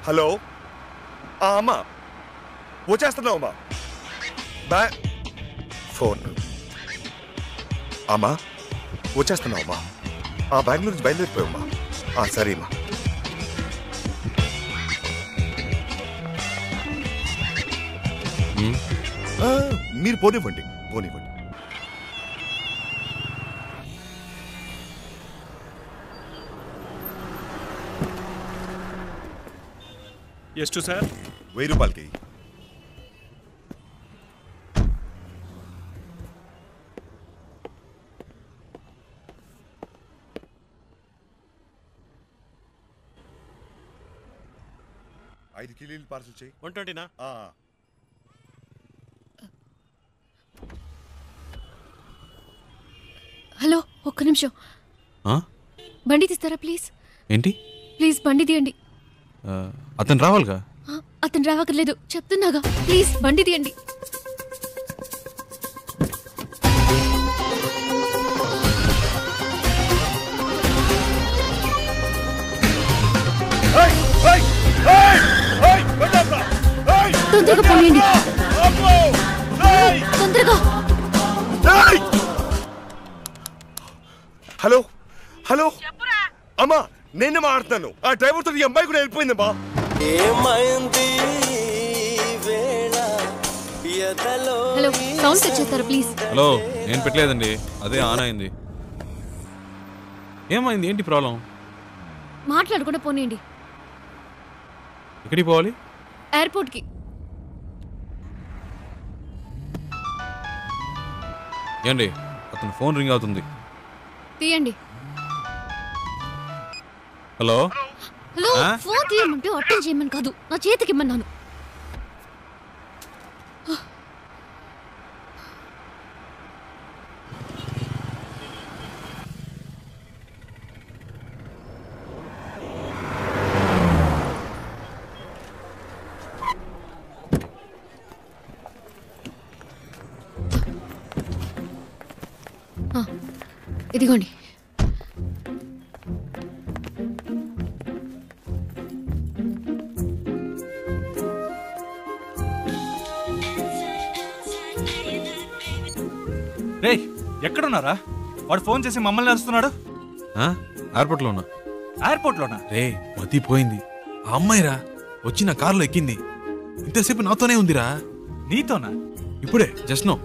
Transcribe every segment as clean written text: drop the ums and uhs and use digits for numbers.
Hello అమ్మా వచ్చేస్తున్నావు అమ్మా phone అమ్మా వచ్చేస్తున్నావు అమ్మా బెంగళూరు నుంచి బయలుదేరిపోయామ్మా సరే అమ్మా మీరు పోనివ్వండి ಎಷ್ಟು సార్? 1000 రూపాయలకి. ఐదు కిలోలు పార్సల్ చేయి. 120 నా? హలో ఒక్క నిమిషం. బండి తీస్తారా ప్లీజ్? ఏంటి? ప్లీజ్ బండి తీయండి. అతను రావాలిగా? అతను రావక్కర్లేదు చెప్తున్నాగా. ప్లీజ్ బండి తీయండి. తొందరగా పోయండి. తొందరగా. హలో హలో అమ్మా నేను మాట్లాడుతాను. ఆ డ్రైవర్తో ఈ అమ్మాయి కూడా వెళ్ళిపోయిందమ్మా. హలో సౌండ్ సెట్ చేస్తారా ప్లీజ్? హలో నేను పెట్టలేదండి, అదే ఆన్ అయింది. ఏమైంది? ఏంటి ప్రాబ్లం? మాట్లాడకుండా పోనీయండి. ఎక్కడికి పోవాలి? ఎయిర్పోర్ట్కి. ఏండి అతను ఫోన్ రింగ్ అవుతుంది. తీయండి. హలో హలో ఫోన్ తీయమంటే అటెండ్ చేయమని కాదు, నా చేతికి ఇమ్మన్నాను. ఇదిగోండి. రే ఎక్కడున్నారా? వాడు ఫోన్ చేసి మమ్మల్ని అరుస్తున్నాడు. ఎయిర్పోర్ట్లో ఉన్నా. ఎయిర్పోర్ట్లోనా? రే మతిపోయింది. ఆ అమ్మాయిరా వచ్చి నా కారులో ఎక్కింది. ఇంతసేపు నాతోనే ఉందిరా. నీతోనా? ఇప్పుడే జస్ట్ నో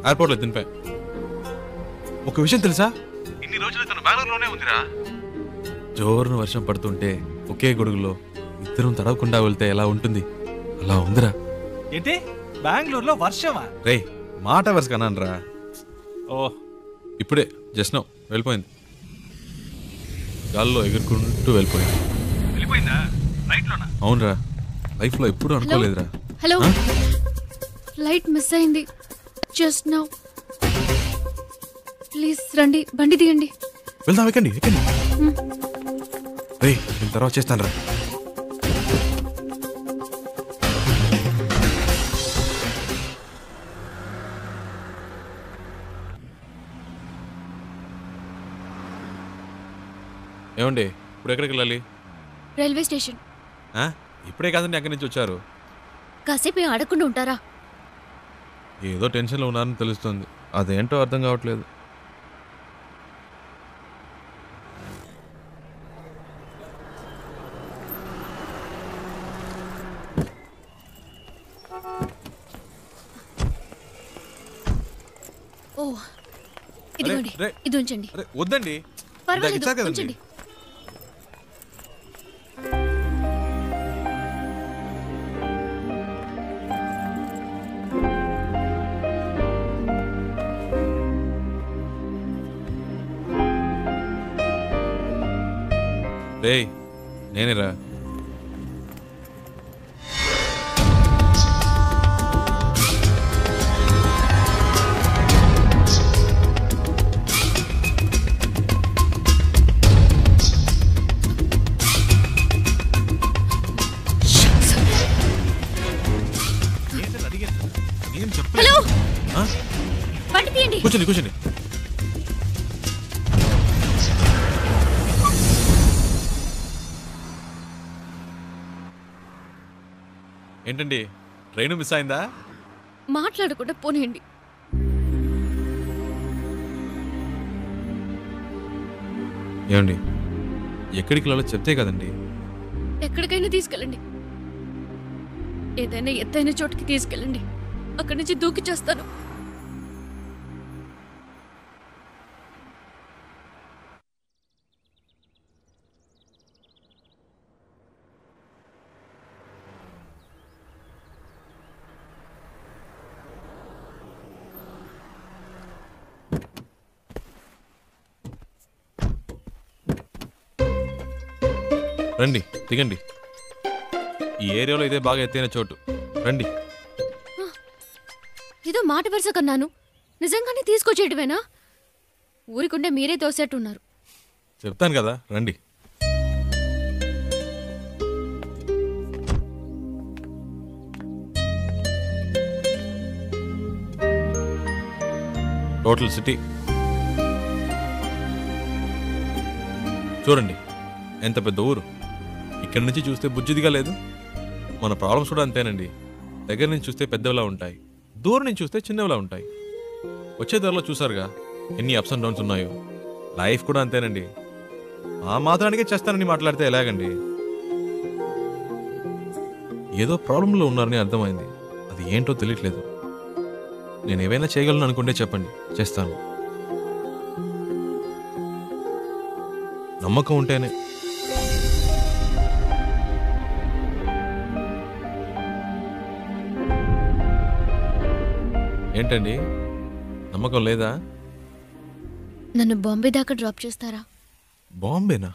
ఎయిర్పోర్ట్లో దింపా. ఒక విషయం తెలుసా? ఇన్ని రోజులు తను బెంగళూరులోనే ఉందిరా. జోరున వర్షం పడుతుంటే ఒకే గొడుగులో ఇద్దరం తడవకుండా వెళ్తే ఎలా ఉంటుంది అలా ఉందిరా. ఏంటి బెంగళూరులో వర్షమా? రే మాట వరుస అన్నానరా. ఓ ఇప్పుడే జస్ట్ నో వెళ్ళిపోయింది. గాల్లో ఎగురుకుంటూ వెళ్ళిపోయింది. వెళ్ళిపోయిందా? ఫ్లైట్లోనా? అవునరా, లైఫ్లో ఎప్పుడు అనుకోలేదురా. హలో ఫ్లైట్ మిస్ అయింది జస్ట్ నౌ. ప్లీజ్ రండి, బండి తీయండి. వెళ్దాం, ఎక్కండి ఎక్కండి. రే నేను తర్వాత చేస్తాను రా. ఏమండి ఇప్పుడు ఎక్కడికి వెళ్ళాలి? Railway station. ఇప్పుడే కాదండి ఎక్కడి నుంచి వచ్చారు? కాసేపు ఆడకుండా ఉంటారా? ఏదో టెన్షన్లో ఉన్నారని తెలుస్తుంది, అదేంటో అర్థం కావట్లేదు. ఓ ఇదిగోండి, ఇది ఉంచండి. వద్దండి, పర్వాలేదు ఉంచండి. రే నేనేరా. హలో బండి తీయండి. కూర్చోండి కూర్చోండి. ఏంటండి ట్రైన్ మిస్ అయిందా? మాట్లాడకుండా పోనీయండి. ఏమండి ఎక్కడికి వెళ్ళాలో చెప్తే కదండి. ఎక్కడికైనా తీసుకెళ్ళండి. ఏదైనా ఎత్తైన చోటుకి తీసుకెళ్ళండి. అక్కడి నుంచి దూకి చేస్తాను. రండి దిగండి. ఈ ఏరియాలో ఇదే బాగా ఎత్తైన చోటు. రండి. ఏదో మాట వరుస కన్నాను, నిజంగానే తీసుకొచ్చేటివేనా? ఊరికుండే మీరే తోసేట్టున్నారు. చెప్తాను కదా రండి. టోటల్ సిటీ చూడండి, ఎంత పెద్ద ఊరు. ఇక్కడి నుంచి చూస్తే బుజ్జిదిగా లేదు. మన ప్రాబ్లమ్స్ కూడా అంతేనండి. దగ్గర నుంచి చూస్తే పెద్దవిలా ఉంటాయి, దూరం నుంచి చూస్తే చిన్నవిలా ఉంటాయి. వచ్చే ధరలో చూసారుగా ఎన్ని అప్స్ అండ్ డౌన్స్ ఉన్నాయో. లైఫ్ కూడా అంతేనండి. ఆ మాత్రానికే చేస్తానని మాట్లాడితే ఎలాగండి? ఏదో ప్రాబ్లంలో ఉన్నారని అర్థమైంది. అది ఏంటో తెలియట్లేదు. నేను ఏవైనా చేయగలను అనుకుంటే చెప్పండి, చేస్తాను. నమ్మకం ఉంటేనే. ఏంటండి నమ్మకం లేదా? నన్ను బాంబే దాకా డ్రాప్ చేస్తారా? బాంబేనా?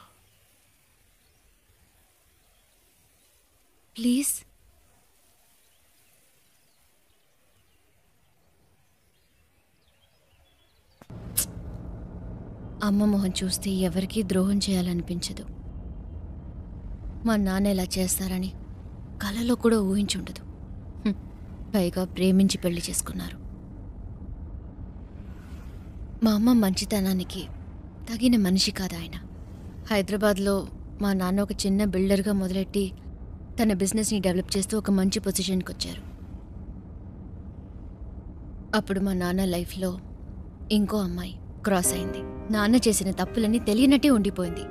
ప్లీజ్. అమ్మ మొహం చూస్తే ఎవరికీ ద్రోహం చేయాలనిపించదు. మా నాన్న ఇలా చేస్తారని కలలో కూడా ఊహించుండదు. పైగా ప్రేమించి పెళ్లి చేసుకున్నారు. మా అమ్మ మంచితనానికి తగిన మనిషి కాదు ఆయన. హైదరాబాద్లో మా నాన్న ఒక చిన్న బిల్డర్గా మొదలెట్టి తన బిజినెస్ని డెవలప్ చేస్తూ ఒక మంచి పొజిషన్కి వచ్చారు. అప్పుడు మా నాన్న లైఫ్లో ఇంకో అమ్మాయి క్రాస్ అయింది. నాన్న చేసిన తప్పులన్నీ తెలియనట్టే ఉండిపోయింది.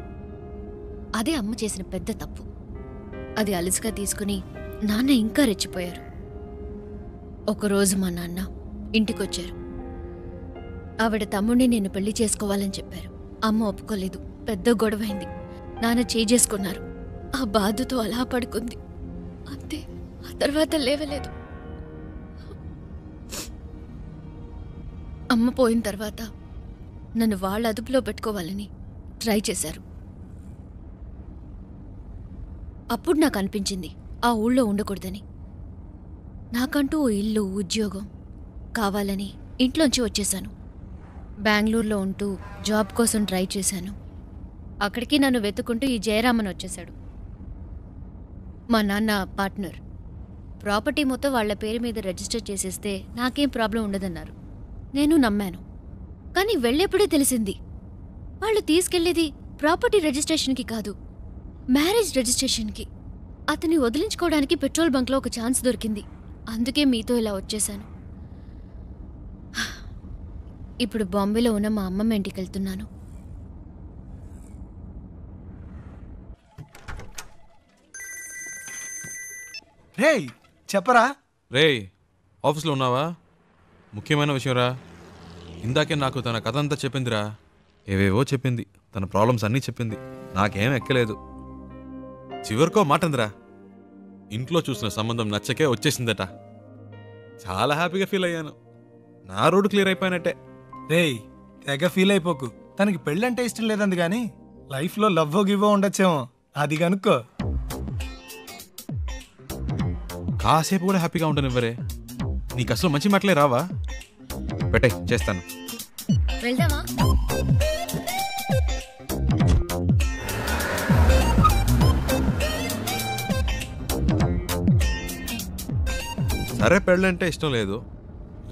అదే అమ్మ చేసిన పెద్ద తప్పు. అది అలుసుగా తీసుకుని నాన్న ఇంకా రెచ్చిపోయారు. ఒకరోజు మా నాన్న ఇంటికొచ్చారు. ఆవిడ తమ్ముడిని నేను పెళ్లి చేసుకోవాలని చెప్పారు. అమ్మ ఒప్పుకోలేదు. పెద్ద గొడవైంది. నాన్న చేసుకున్నారు. ఆ బాధతో అలా పడుకుంది. అంతే. ఆ తర్వాత లేవలేదు. అమ్మ పోయిన తర్వాత నన్ను వాళ్ళ అదుపులో పెట్టుకోవాలని ట్రై చేశారు. అప్పుడు నాకు అనిపించింది ఆ ఊళ్ళో ఉండకూడదని. నాకంటూ ఓ ఇల్లు, ఉద్యోగం కావాలని ఇంట్లోంచి వచ్చేశాను. బెంగళూరులో ఉంటూ జాబ్ కోసం ట్రై చేశాను. అక్కడికి నన్ను వెతుకుంటూ ఈ జయరామన్ వచ్చేశాడు. మా నాన్న పార్ట్నర్. ప్రాపర్టీ మొత్తం వాళ్ల పేరు మీద రిజిస్టర్ చేసేస్తే నాకేం ప్రాబ్లం ఉండదన్నారు. నేను నమ్మాను. కానీ వెళ్ళేప్పుడే తెలిసింది వాళ్ళు తీసుకెళ్లేది ప్రాపర్టీ రిజిస్ట్రేషన్కి కాదు, మ్యారేజ్ రిజిస్ట్రేషన్కి. అతన్ని వదిలించుకోవడానికి పెట్రోల్ బంక్లో ఒక ఛాన్స్ దొరికింది. అందుకే మీతో ఇలా వచ్చేశాను. ఇప్పుడు బాంబేలో ఉన్న మా అమ్మమ్మ ఇంటికి వెళ్తున్నాను. రేయ్ చెప్పరా. రేయ్ ఆఫీస్లో ఉన్నావా? ముఖ్యమైన విషయం రా. ఇందాకే నాకు తన కథ అంతా చెప్పిందిరా. ఏవేవో చెప్పింది. తన ప్రాబ్లమ్స్ అన్నీ చెప్పింది. నాకేం ఎక్కలేదు. చివరికో మాట అందిరా, ఇంట్లో చూసిన సంబంధం నచ్చకే వచ్చేసిందట. చాలా హ్యాపీగా ఫీల్ అయ్యాను. నా రోడ్డు క్లియర్ అయిపోయినట్టే. రేయ్ తెగ ఫీల్ అయిపోకు. తనకి పెళ్ళంటే ఇష్టం లేదంది కానీ లైఫ్లో లవ్వో గివ్వో ఉండొచ్చేమో. అది కనుక్కో. కాసేపు కూడా హ్యాపీగా ఉంటాను. ఇవ్వరే, నీకు అసలు మంచి మాటలే రావా? పెట్టే, చేస్తాను. వెళ్దామా? సరే పెళ్ళంటే ఇష్టం లేదు.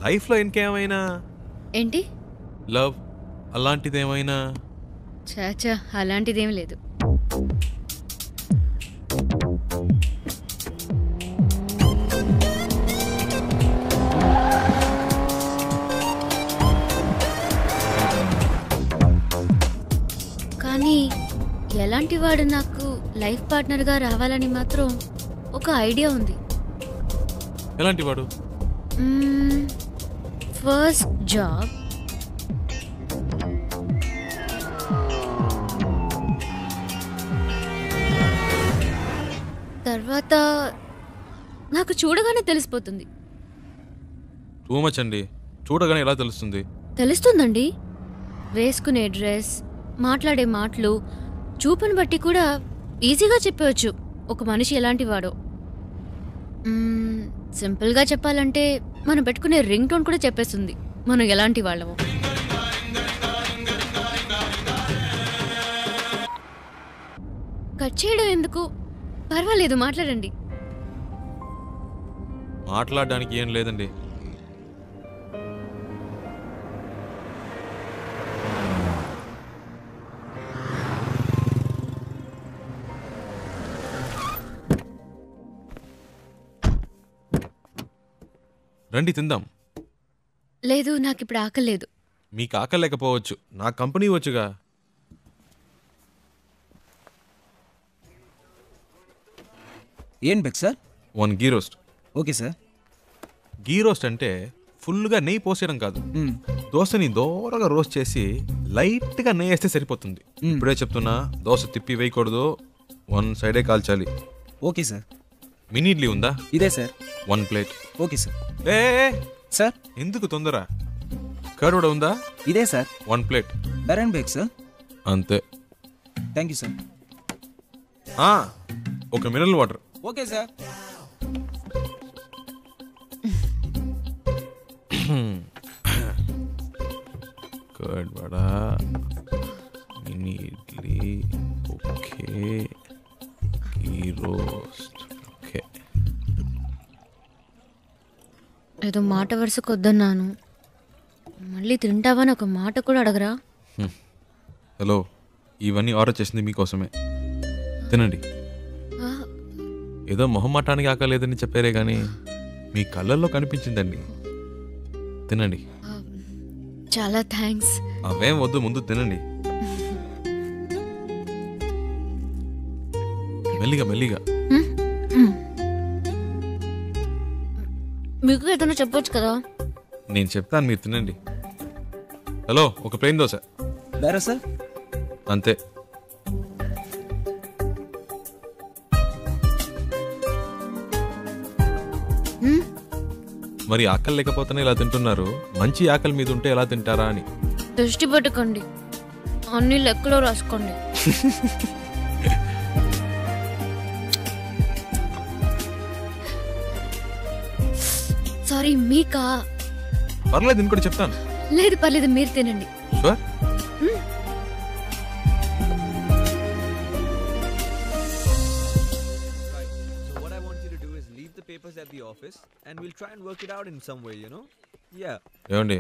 లైఫ్లో ఇంకేమైనా ఏంటి? లవ్ అలాంటిదేమైనా? చాచా అలాంటిదేం లేదు. ఎలాంటి వాడు నాకు లైఫ్ పార్ట్నర్గా రావాలని మాత్రం ఒక ఐడియా ఉంది. ఎలాంటి వాడు? ఫస్ట్ జాబ్, తర్వాత నాకు చూడగానే తెలిసిపోతుంది. టూ మచ్ అండి. చూడగానే ఎలా తెలుస్తుంది? తెలుస్తుందండి. వేసుకునే డ్రెస్, మాట్లాడే మాటలు, చూపుని బట్టి కూడా ఈజీగా చెప్పవచ్చు ఒక మనిషి ఎలాంటి వాడో. సింపుల్గా చెప్పాలంటే మనం పెట్టుకునే రింగ్ టోన్ కూడా చెప్పేస్తుంది మనం ఎలాంటి వాళ్ళమో. కట్ చేయడం ఎందుకు, పర్వాలేదు మాట్లాడండి. మాట్లాడడానికి ఏం లేదండి. రండి తిందాం. లేదు, నాకు ఇప్పుడు ఆకలేదు. మీకు ఆకలి లేకపోవచ్చు, నా కంపెనీ వచ్చుగా. ఏం బెక్ sir? 1 ghee roast. Okay sir. Ghee roast అంటే ఫుల్గా నెయ్యి పోసేయడం కాదు. దోశని దోరగా రోస్ట్ చేసి లైట్గా నెయ్యి వేస్తే సరిపోతుంది. ఇప్పుడే చెప్తున్నా, దోశ తిప్పి వేయకూడదు, 1 సైడే కాల్చాలి. Okay sir. మినీ ఇడ్లీ ఉందా? ఇదే సార్. 1 ప్లేట్. Okay sir. ఏ సార్ ఎందుకు తొందర? కర్డ్ కూడా ఉందా? ఇదే సార్. 1 ప్లేట్. బెరన్ బేక్ సార్. అంతే. Thank you sir. ఒక mineral water. Okay sir. Curd vada, mini idli, okay, ghee roast, okay. ఏదో మాట వరుసకు వద్దన్నాను, మళ్ళీ తింటావని ఒక మాట కూడా అడగరా? హలో, ఇవన్నీ ఆర్డర్ చేసింది మీకోసమే. తినండి. ఏదో మొహమాటానికి ఆకలేదని చెప్పారే కానీ మీ కళ్ళల్లో కనిపించిందండి. తినండి. చాలా థ్యాంక్స్. అవేం వద్దు, ముందు తినండి. మెల్లిగా మెల్లిగా. మీకు ఏదైనా చెప్పొచ్చు కదా. నేను చెప్తాను, మీరు తినండి. హలో, ఒక ప్లేన్ దోశ. బెరా సార్. అంతే. మరి ఆకలి లేకపోతేనే ఇలా తింటున్నారు, మంచి ఆకలి మీద ఉంటే ఎలా తింటారా అని. దృష్టి పెట్టుకోండి, అన్ని లెక్కలో రాసుకోండి. సారీ, మీకా? పర్లేదు, ఇంకోటి చెప్తాను. లేదు పర్లేదు, మీరు తినండి. Sure. So what I want you to do is leave the papers at the office and we'll try and work it out in some way, you know? Yeah. ఏమండి,